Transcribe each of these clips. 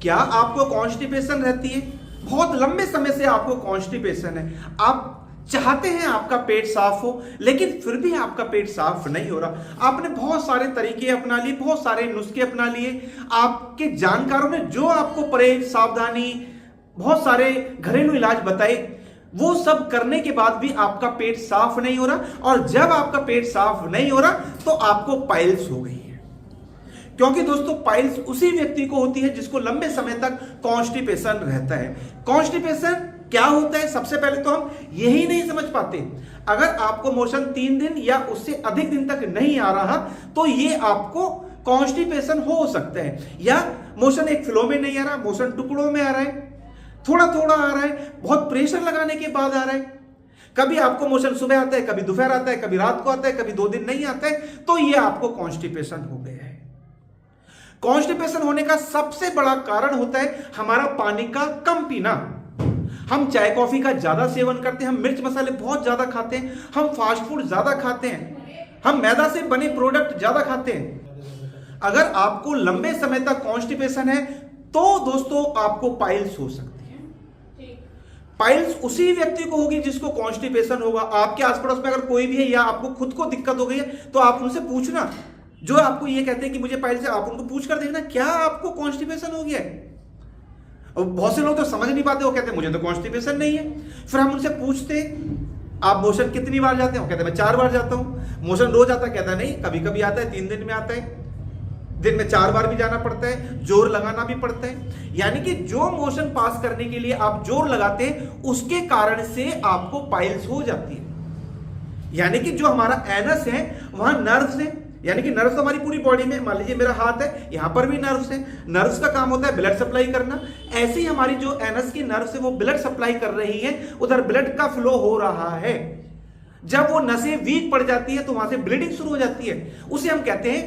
क्या आपको कॉन्स्टिपेशन रहती है? बहुत लंबे समय से आपको कॉन्स्टिपेशन है, आप चाहते हैं आपका पेट साफ हो, लेकिन फिर भी आपका पेट साफ नहीं हो रहा। आपने बहुत सारे तरीके अपना लिए, बहुत सारे नुस्खे अपना लिए, आपके जानकारों ने जो आपको परहेज, सावधानी, बहुत सारे घरेलू इलाज बताए, वो सब करने के बाद भी आपका पेट साफ नहीं हो रहा। और जब आपका पेट साफ नहीं हो रहा तो आपको पाइल्स हो गई है। क्योंकि दोस्तों पाइल्स उसी व्यक्ति को होती है जिसको लंबे समय तक कॉन्स्टिपेशन रहता है। कॉन्स्टिपेशन क्या होता है, सबसे पहले तो हम यही नहीं समझ पाते। अगर आपको मोशन 3 दिन या उससे अधिक दिन तक नहीं आ रहा तो ये आपको कॉन्स्टिपेशन हो सकता है। या मोशन एक फ्लो में नहीं आ रहा, मोशन टुकड़ों में आ रहा है, थोड़ा थोड़ा आ रहा है, बहुत प्रेशर लगाने के बाद आ रहा है। कभी आपको मोशन सुबह आता है, कभी दोपहर आता है, कभी रात को आता है, कभी 2 दिन नहीं आता है, तो ये आपको कॉन्स्टिपेशन हो गया है। कॉन्स्टिपेशन होने का सबसे बड़ा कारण होता है हमारा पानी का कम पीना। हम चाय कॉफी का ज्यादा सेवन करते हैं, हम मिर्च मसाले बहुत ज्यादा खाते हैं, हम फास्ट फूड ज्यादा खाते हैं, हम मैदा से बने प्रोडक्ट ज्यादा खाते हैं। अगर आपको लंबे समय तक कॉन्स्टिपेशन है तो दोस्तों आपको पाइल्स हो सकती है। पाइल्स उसी व्यक्ति को होगी जिसको कॉन्स्टिपेशन होगा। आपके आस पड़ोस में अगर कोई भी है या आपको खुद को दिक्कत हो गई है तो आप उनसे पूछना, जो आपको ये कहते हैं कि मुझे पाइल्स है, आप उनको पूछ कर देखना क्या आपको कॉन्स्टिपेशन हो गया है। और बहुत से लोग तो समझ नहीं पाते, वो कहते हैं मुझे तो कॉन्स्टिपेशन नहीं है। फिर हम उनसे पूछते आप मोशन कितनी बार जाते हो, कहते हैं मैं 4 बार जाता हूं। मोशन रोज आता है, कहता है नहीं कभी कभी आता है, 3 दिन में आता है, दिन में 4 बार भी जाना पड़ता है, जोर लगाना भी पड़ता है। यानी कि जो मोशन पास करने के लिए आप जोर लगाते हैं उसके कारण से आपको पाइल्स हो जाती है। यानी कि जो हमारा एनस है वहां नर्व्स है, यानी कि नर्व्स तो हमारी पूरी बॉडी में, मान लीजिए मेरा हाथ है, यहां पर भी नर्व्स है, नर्व्स का काम होता है ब्लड सप्लाई करना। ऐसे ही हमारी जो एनस की नर्व्स है वो ब्लड सप्लाई कर रही है, उधर ब्लड का फ्लो हो रहा है। जब वो नसें वीक पड़ जाती है तो वहां से ब्लीडिंग शुरू हो जाती है, उसे हम कहते हैं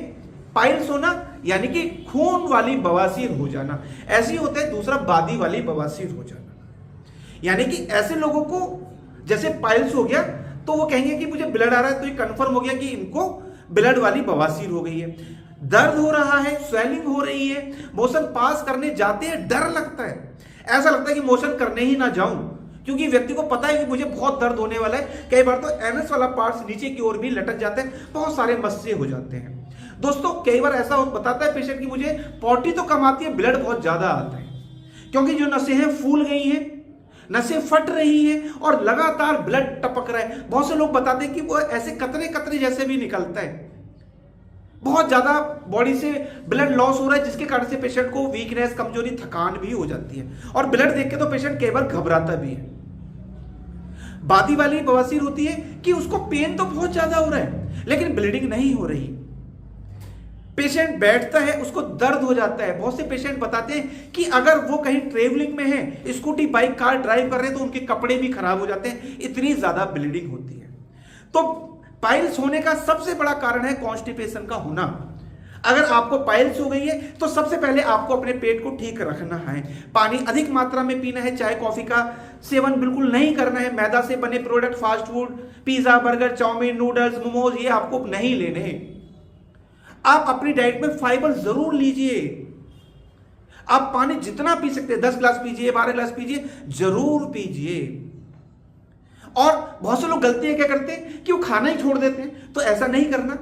पाइल्स होना, यानी कि खून वाली बवासीर हो जाना। ऐसे ही होता है दूसरा बादी वाली बवासीर हो जाना। यानी कि ऐसे लोगों को जैसे पाइल्स हो गया तो वो कहेंगे कि मुझे ब्लड आ रहा है, तो ये कंफर्म हो गया कि इनको ब्लड वाली बवासीर हो गई है। दर्द हो रहा है, स्वेलिंग हो रही है, मोशन पास करने जाते हैं डर लगता है, ऐसा लगता है कि मोशन करने ही ना जाऊं, क्योंकि व्यक्ति को पता है कि मुझे बहुत दर्द होने वाला है। कई बार तो एनस वाला पार्ट्स नीचे की ओर भी लटक जाते हैं, बहुत सारे मस्से हो जाते हैं। दोस्तों कई बार ऐसा बताता है पेशेंट कि मुझे पॉटी तो कम आती है, ब्लड बहुत ज्यादा आता है, क्योंकि जो नसें हैं फूल गई हैं, नसें फट रही हैं और लगातार ब्लड टपक रहा है। बहुत से लोग बताते हैं कि वो ऐसे कतरे कतरे जैसे भी निकलता है, बहुत ज्यादा बॉडी से ब्लड लॉस हो रहा है, जिसके कारण से पेशेंट को वीकनेस, कमजोरी, थकान भी हो जाती है। और ब्लड देख के तो पेशेंट कई बार घबराता भी है। बादी वाली बवासीर होती है कि उसको पेन तो बहुत ज्यादा हो रहा है लेकिन ब्लीडिंग नहीं हो रही। पेशेंट बैठता है उसको दर्द हो जाता है। बहुत से पेशेंट बताते हैं कि अगर वो कहीं ट्रेवलिंग में है, स्कूटी, बाइक, कार ड्राइव कर रहे हैं तो उनके कपड़े भी खराब हो जाते हैं, इतनी ज्यादा ब्लीडिंग होती है। तो पाइल्स होने का सबसे बड़ा कारण है कॉन्स्टिपेशन का होना। अगर आपको पाइल्स हो गई है तो सबसे पहले आपको अपने पेट को ठीक रखना है। पानी अधिक मात्रा में पीना है, चाय कॉफी का सेवन बिल्कुल नहीं करना है, मैदा से बने product, fast food, pizza, burger, chow mein, noodles, momos, ये आपको नहीं लेने हैं। आप अपनी डाइट में फाइबर जरूर लीजिए। आप पानी जितना पी सकते हैं, 10 गिलास पीजिए, 12 गिलास पीजिए, जरूर पीजिए। और बहुत से लोग गलतियां क्या करते हैं कि वो खाना ही छोड़ देते हैं, तो ऐसा नहीं करना।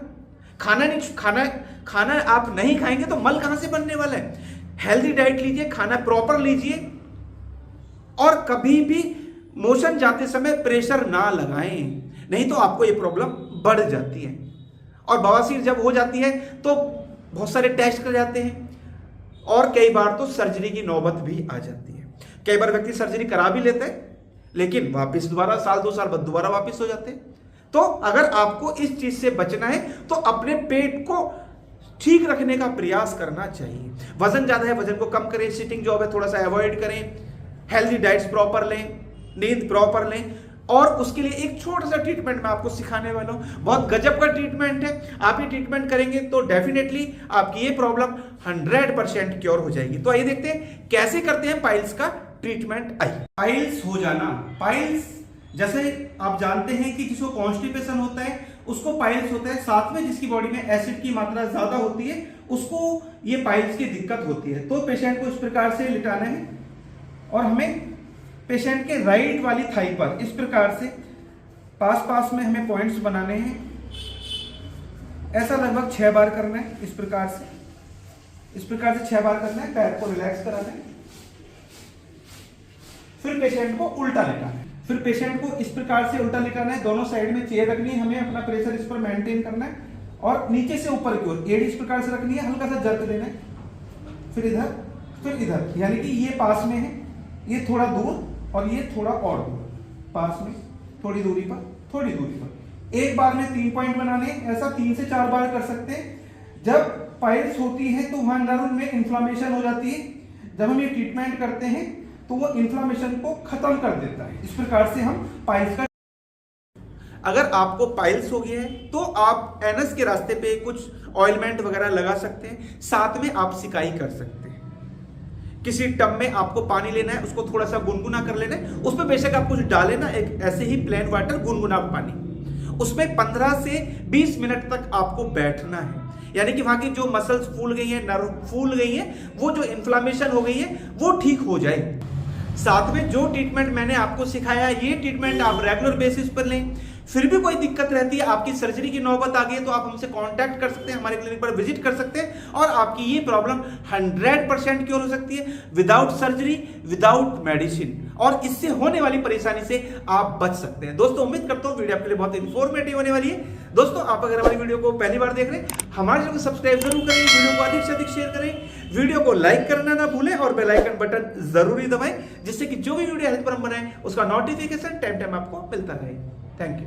खाना आप नहीं खाएंगे तो मल कहां से बनने वाला है। हेल्दी डाइट लीजिए, खाना प्रॉपर लीजिए, और कभी भी मोशन जाते समय प्रेशर ना लगाएं, नहीं तो आपको ये प्रॉब्लम बढ़ जाती है। और बवासीर जब हो जाती है तो बहुत सारे टेस्ट कर जाते हैं और कई बार तो सर्जरी की नौबत भी आ जाती है। कई बार व्यक्ति सर्जरी करा भी लेते हैं लेकिन वापस दोबारा साल 2 साल बाद दोबारा वापस हो जाते हैं। तो अगर आपको इस चीज से बचना है तो अपने पेट को ठीक रखने का प्रयास करना चाहिए। वजन ज्यादा है, वजन को कम करें, सिटिंग जॉब है थोड़ा सा अवॉइड करें, हेल्दी डाइट्स प्रॉपर लें, नींद प्रॉपर लें। और उसके लिए एक छोटा सा ट्रीटमेंट मैं आपको सिखाने वाला हूं, बहुत गजब का ट्रीटमेंट है। आप ये ट्रीटमेंट करेंगे तो डेफिनेटली आपकी ये प्रॉब्लम 100% क्योर हो जाएगी। तो आइए देखते हैं कैसे करते हैं पाइल्स का ट्रीटमेंट। आइए, पाइल्स हो जाना। पाइल्स जैसे आप जानते हैं कि जिसको कॉन्स्टिपेशन होता है उसको पाइल्स होता है। साथ में जिसकी बॉडी में एसिड की मात्रा ज्यादा होती है उसको ये पाइल्स की दिक्कत होती है। तो पेशेंट को इस प्रकार से लिटाना है और हमें पेशेंट के राइट वाली थाई पर इस प्रकार से पास में हमें पॉइंट्स बनाने हैं। ऐसा लगभग 6 बार करना है। इस प्रकार से 6 बार करना है। पैर को रिलैक्स कराना है। फिर पेशेंट को उल्टा लेटाना है। फिर पेशेंट को इस प्रकार से उल्टा लेटाना है। दोनों साइड में चेयर रखनी है। हमें अपना प्रेशर इस पर मेंटेन करना है और नीचे से ऊपर की ओर एड़ी इस प्रकार से रखनी है। हल्का सा जर्क देना है। फिर इधर, यानी कि ये पास में है, ये थोड़ा दूर और ये थोड़ा और दूर, पास में थोड़ी दूरी पर। एक बार में 3 पॉइंट बनाने हैं। ऐसा 3 से 4 बार कर सकते हैं। जब पाइल्स होती है तो वहां नर्व में इन्फ्लामेशन हो जाती है। जब हम ये ट्रीटमेंट करते हैं तो वो इन्फ्लामेशन को खत्म कर देता है। इस प्रकार से हम पाइल्स का, अगर आपको पाइल्स हो गया है तो आप एनस के रास्ते पे कुछ ऑइलमेंट वगैरह लगा सकते हैं। साथ में आप सिकाई कर सकते हैं। किसी टब में आपको पानी लेना है, उसको थोड़ा सा गुनगुना कर लेना है। उसमें बेशक आप कुछ डालें ना, एक ऐसे ही प्लेन वाटर गुनगुना पानी, उसमें 15 से 20 मिनट तक आपको बैठना है। यानी कि वहां की जो मसल्स फूल गई है, नर्व फूल गई है, वो जो इन्फ्लामेशन हो गई है वो ठीक हो जाए। साथ में जो ट्रीटमेंट मैंने आपको सिखाया ये ट्रीटमेंट आप रेगुलर बेसिस पर लें। फिर भी कोई दिक्कत रहती है, आपकी सर्जरी की नौबत आ गई है, तो आप हमसे कांटेक्ट कर सकते हैं, हमारे क्लिनिक पर विजिट कर सकते हैं और आपकी ये प्रॉब्लम 100% क्योर हो सकती है विदाउट सर्जरी, विदाउट मेडिसिन, और इससे होने वाली परेशानी से आप बच सकते हैं। दोस्तों उम्मीद करता हूं वीडियो आपके लिए बहुत इंफॉर्मेटिव होने वाली है। दोस्तों आप अगर हमारी वीडियो को पहली बार देख रहे हैं, हमारे चैनल को सब्सक्राइब जरूर करें, वीडियो को अधिक से अधिक शेयर करें, वीडियो को लाइक करना ना भूलें और बेल आइकन बटन जरूरी दबाएं, जिससे कि जो भी वीडियो हेल्थ पर हम बनाएं उसका नोटिफिकेशन टाइम आपको मिलता रहे। Thank you.